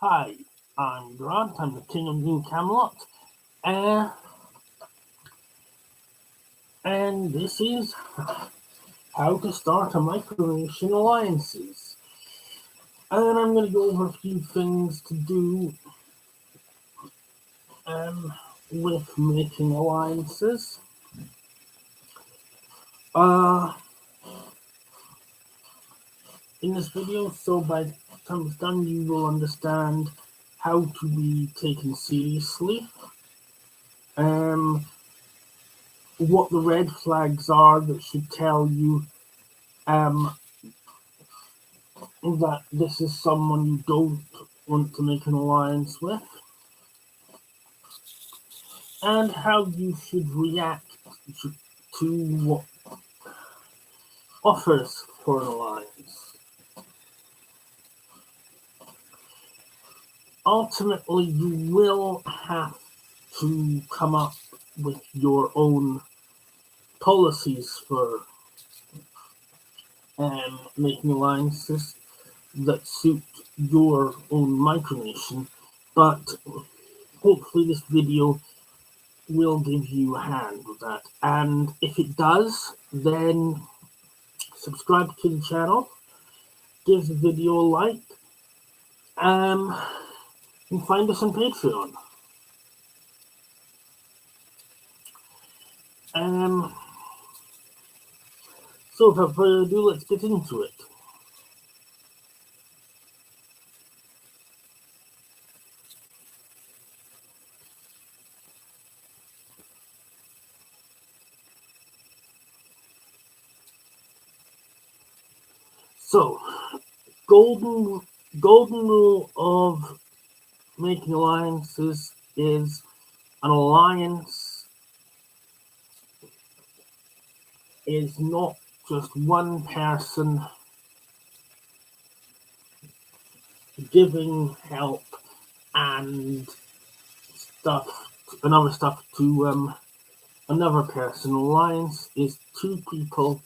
Hi, I'm Grant. I'm the King of New Camelot, and this is how to start a micronation alliances. And I'm going to go over a few things to do with making alliances. In this video, so by the time it's done, you will understand how to be taken seriously. What the red flags are that should tell you that this is someone you don't want to make an alliance with, and how you should react to what offers for an alliance. Ultimately, you will have to come up with your own policies for making alliances that suit your own micronation, but hopefully this video will give you a hand with that. And if it does, then subscribe to the channel, give the video a like, and find us on Patreon. So without further ado, let's get into it. So, golden rule of making alliances is an alliance is not just one person giving help and other stuff to another person. Alliance is two people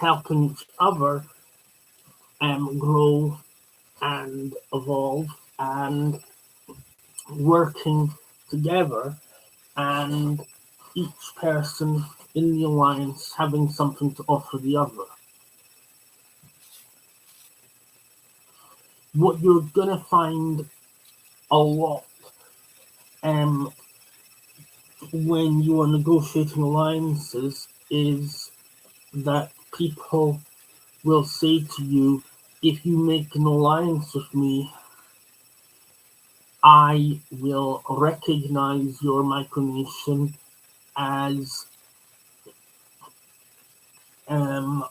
helping each other grow and evolve and working together, and each person in the alliance having something to offer the other. What you're going to find a lot when you are negotiating alliances is that people will say to you, if you make an alliance with me, I will recognize your micronation as a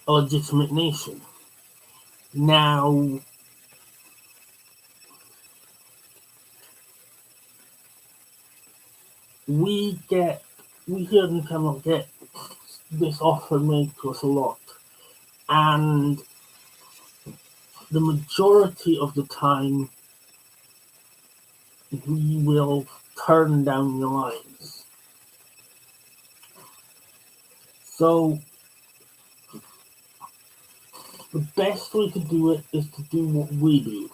legitimate nation. Now, we here in Camelot get this offer made to us a lot, and the majority of the time we will turn down the alliance. So the best way to do it is to do what we do.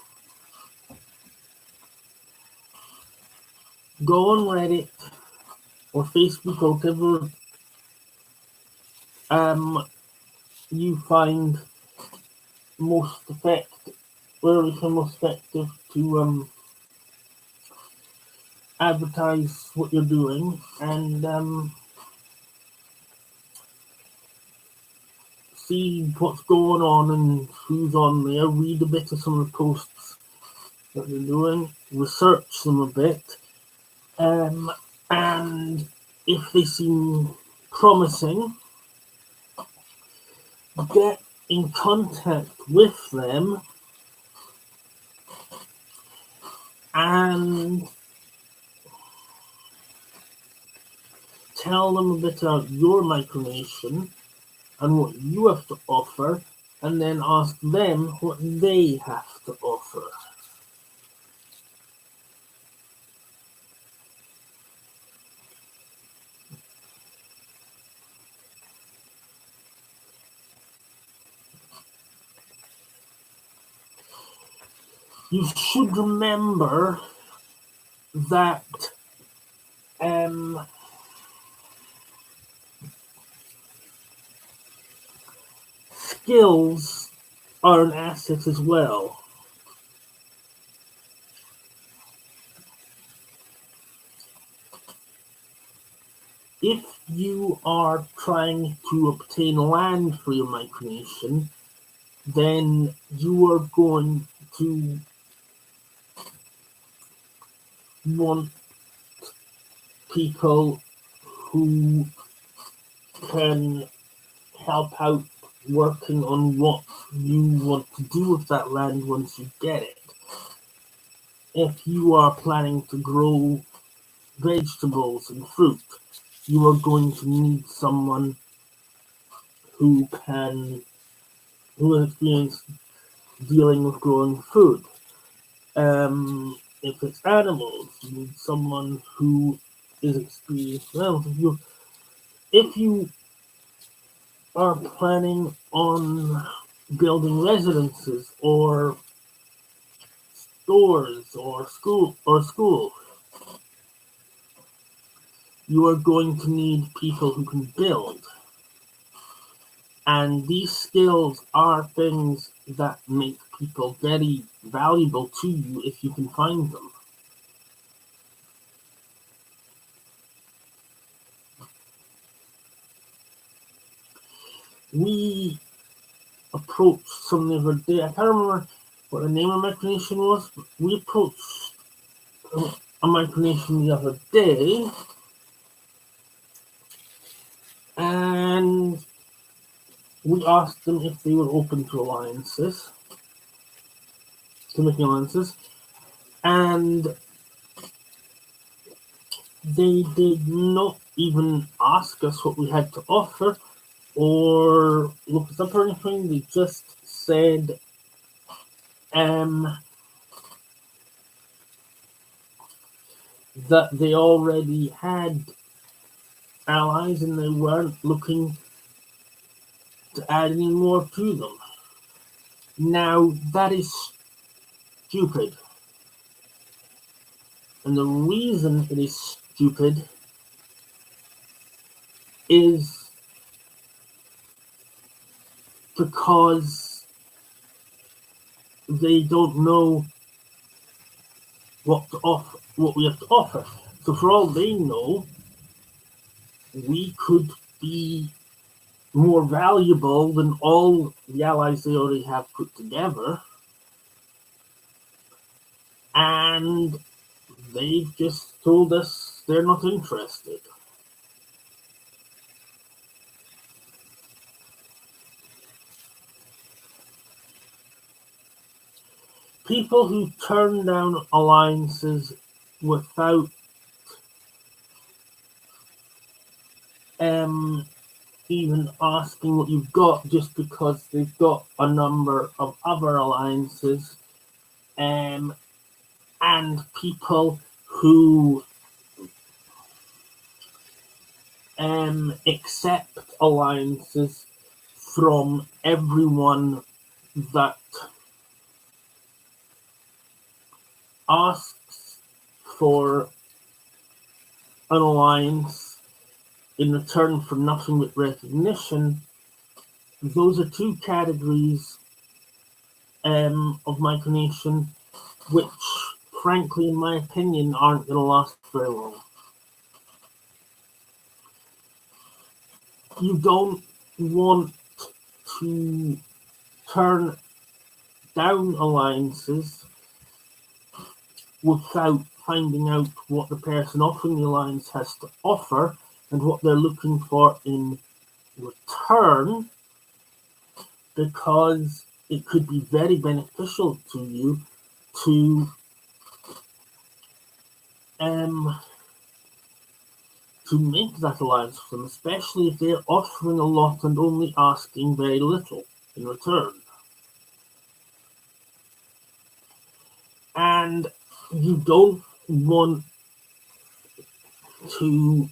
Go on Reddit or Facebook or whatever you find most effective to advertise what you're doing, and see what's going on and who's on there. Read a bit of some of the posts that they're doing, research them a bit, and if they seem promising, get in contact with them and tell them a bit about your micronation and what you have to offer, and then ask them what they have to offer. You should remember that skills are an asset as well. If you are trying to obtain land for your micronation, then you are going to want people who can help out working on what you want to do with that land once you get it. If you are planning to grow vegetables and fruit, you are going to need someone who has experience dealing with growing food. If it's animals, you need someone who is experienced. Well, if you are planning on building residences or stores or school, you are going to need people who can build. And these skills are things that make people very valuable to you if you can find them. We approached some the other day, I can't remember what the name of the micronation was, but we approached a micronation the other day, and we asked them if they were open to alliances, to making alliances, and they did not even ask us what we had to offer or look us up or anything. They just said that they already had allies and they weren't looking to add any more to them. Now, that is stupid. And the reason it is stupid is because they don't know what we have to offer. So for all they know, we could be more valuable than all the allies they already have put together. And they've just told us they're not interested. People who turn down alliances without even asking what you've got just because they've got a number of other alliances, and people who accept alliances from everyone that asks for an alliance in return for nothing but recognition. Those are two categories of micronation which, frankly, in my opinion, aren't going to last very long. You don't want to turn down alliances without finding out what the person offering the alliance has to offer and what they're looking for in return, because it could be very beneficial to you to make that alliance with them, especially if they're offering a lot and only asking very little in return. And you don't want to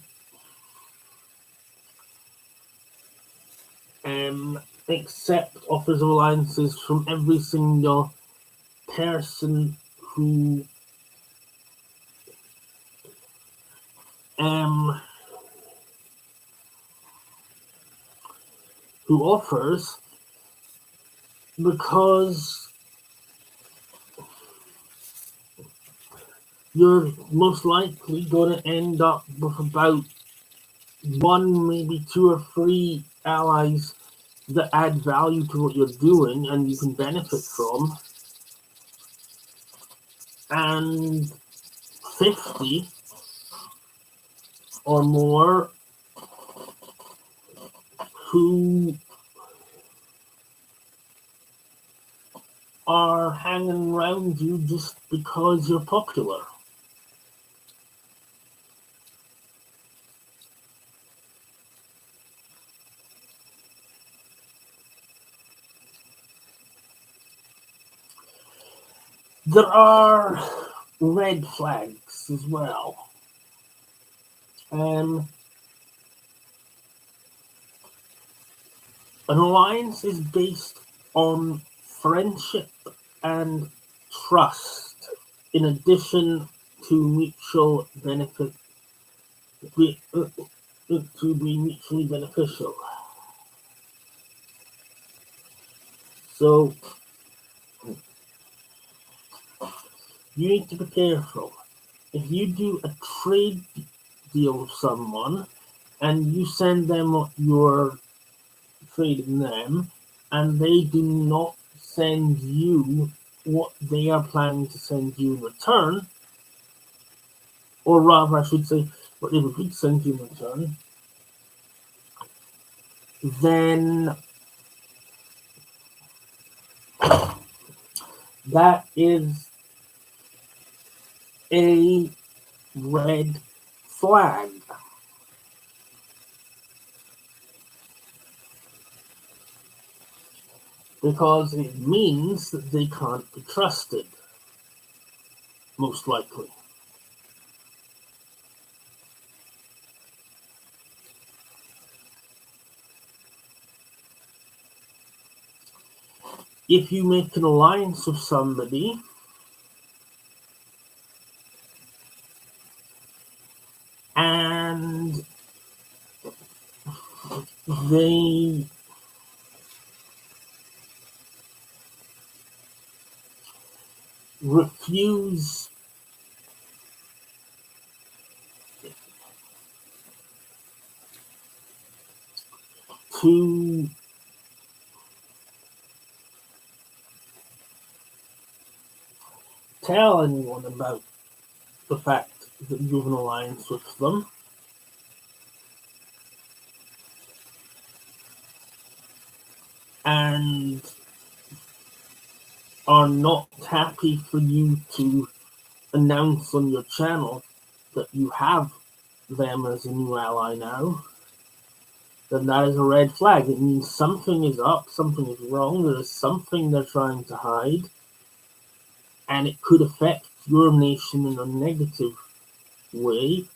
accept offers of alliances from every single person who offers, because you're most likely going to end up with about one, maybe two or three allies that add value to what you're doing and you can benefit from, and 50 or more who are hanging around you just because you're popular. There are red flags as well. An alliance is based on friendship and trust, in addition to mutual benefit, to be mutually beneficial. So you need to be careful. If you do a trade deal with someone and you send them your trading them, and they do not send you what they are planning to send you in return, or rather, I should say, what they would send you in return, then that is a red flag. Because it means that they can't be trusted, most likely. If you make an alliance with somebody and they refuse to tell anyone about the fact that you have an alliance with them, and are not happy for you to announce on your channel that you have them as a new ally now, then that is a red flag. It means something is up, something is wrong, there is something they're trying to hide, and it could affect your nation in a negative way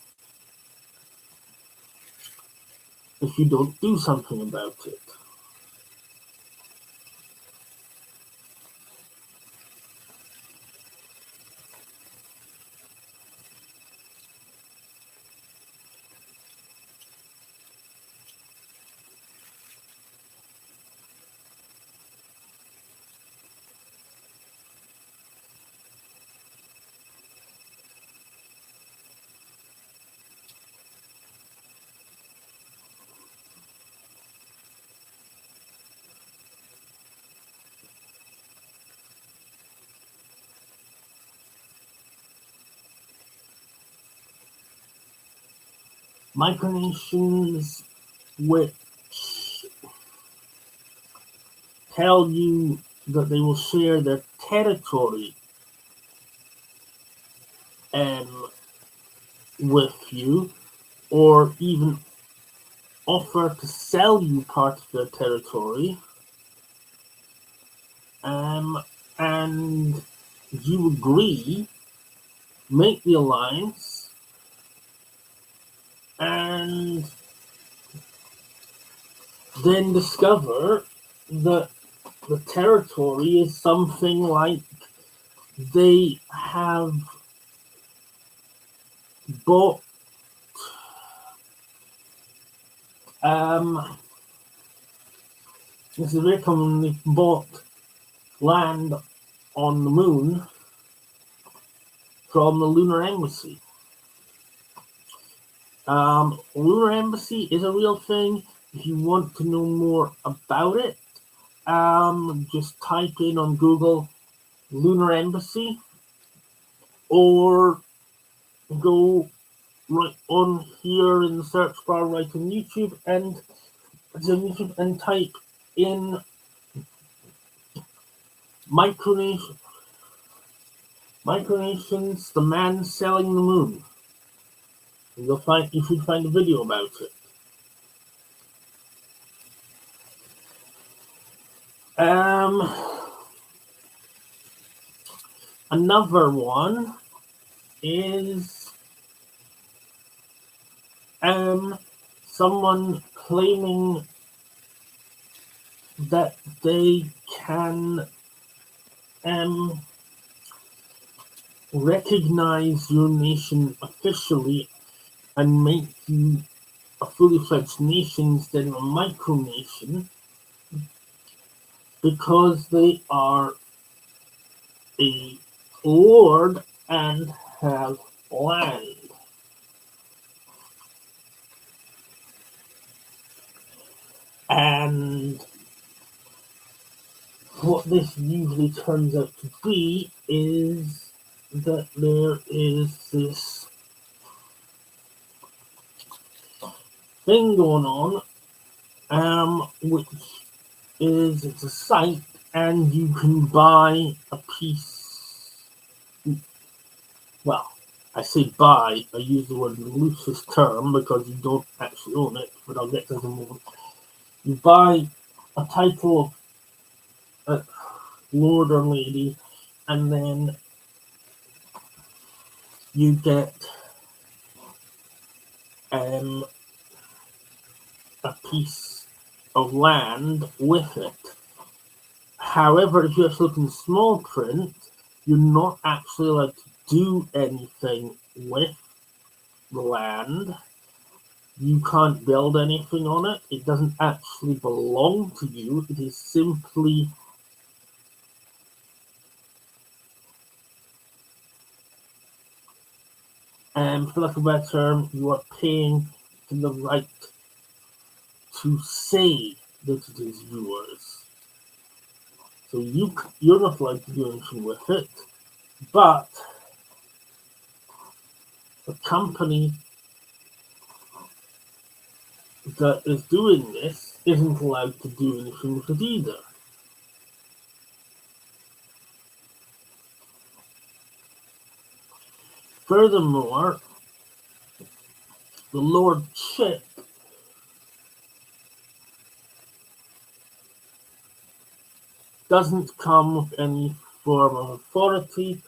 if you don't do something about it. Micronations which tell you that they will share their territory with you, or even offer to sell you part of their territory, and you agree, make the alliance, and then discover that the territory is something like they have bought this is very common. They bought land on the moon from the lunar embassy. Lunar embassy is a real thing. If you want to know more about it, just type in on Google lunar embassy, or go right on here in the search bar right on YouTube and type in micronations, the man selling the moon. And you should find a video about it. Another one is someone claiming that they can recognize your nation officially and make you a fully fledged nation instead of a micronation, because they are a lord and have land. And what this usually turns out to be is that there is this thing going on, which is it's a site, and you can buy a piece. Well, I say buy, I use the word in the loosest term because you don't actually own it, but I'll get to that in a moment. You buy a title of lord or lady, and then you get a piece of land with it. However, if you actually look in small print, you're not actually allowed to do anything with the land. You can't build anything on it. It doesn't actually belong to you. It is simply for lack of a better term, you are paying for the right to say that it is yours. So you're not allowed to do anything with it, but the company that is doing this isn't allowed to do anything with it either. Furthermore, the lordship doesn't come with any form of authority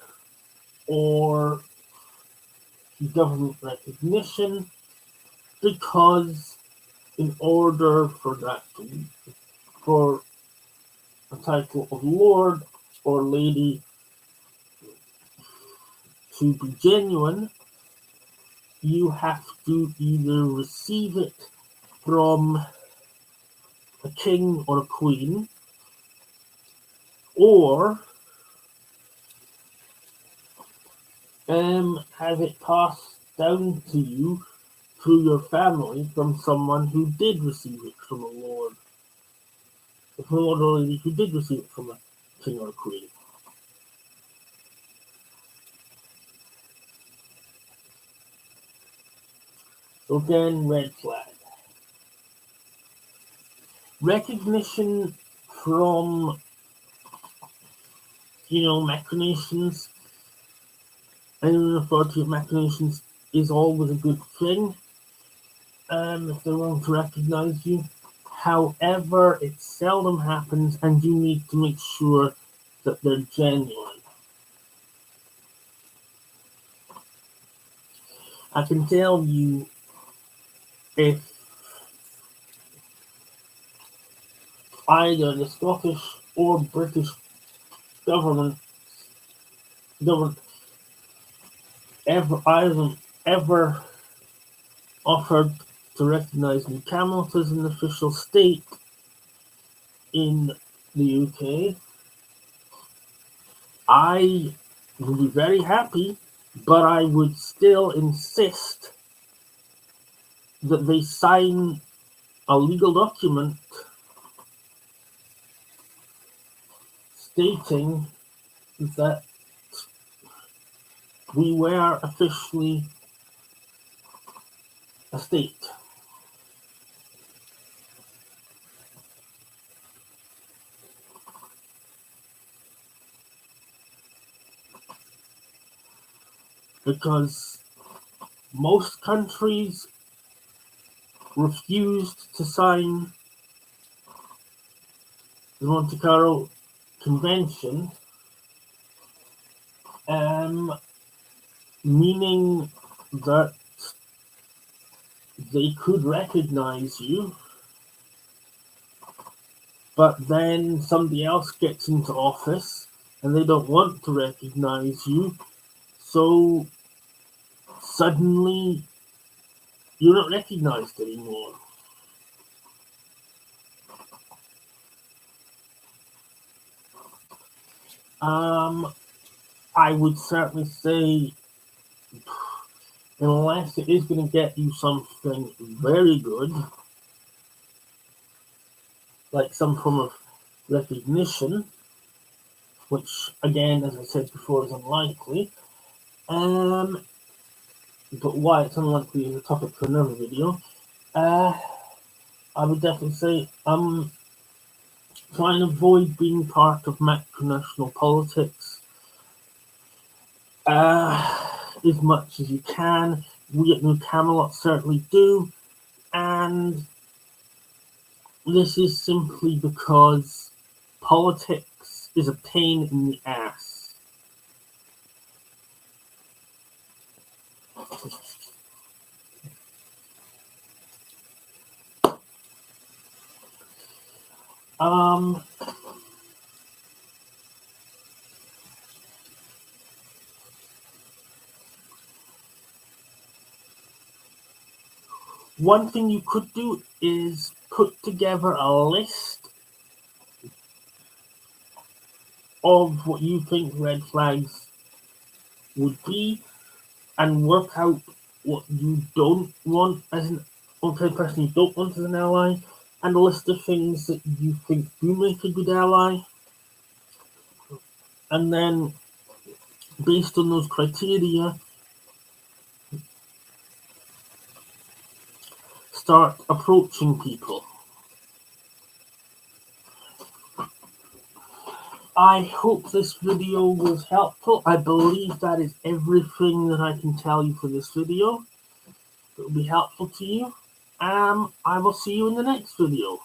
or government recognition, because in order for for a title of lord or lady to be genuine, you have to either receive it from a king or a queen, or have it passed down to you through your family from someone who did receive it from a lord, or lady who did receive it from a king or a queen. So again, red flag. Recognition from, machinations and authority of machinations is always a good thing, if they're willing to recognize you. However, it seldom happens, and you need to make sure that they're genuine. I can tell you, if either the Scottish or British government don't ever, I haven't ever offered to recognize New Camelot as an official state in the UK. I would be very happy, but I would still insist that they sign a legal document stating that we were officially a state. Because most countries refused to sign the Monte Carlo Convention, meaning that they could recognize you, but then somebody else gets into office and they don't want to recognize you, so suddenly you're not recognized anymore. I would certainly say, unless it is going to get you something very good, like some form of recognition, which again, as I said before, is unlikely. But why it's unlikely is a topic for another video. I would definitely say try and avoid being part of macronational politics as much as you can. We at New Camelot certainly do, and this is simply because politics is a pain in the ass. One thing you could do is put together a list of what you think red flags would be and work out what you don't want as what kind of person you don't want as an ally, and a list of things that you think do make a good ally. And then, based on those criteria, start approaching people. I hope this video was helpful. I believe that is everything that I can tell you for this video. It will be helpful to you. I will see you in the next video.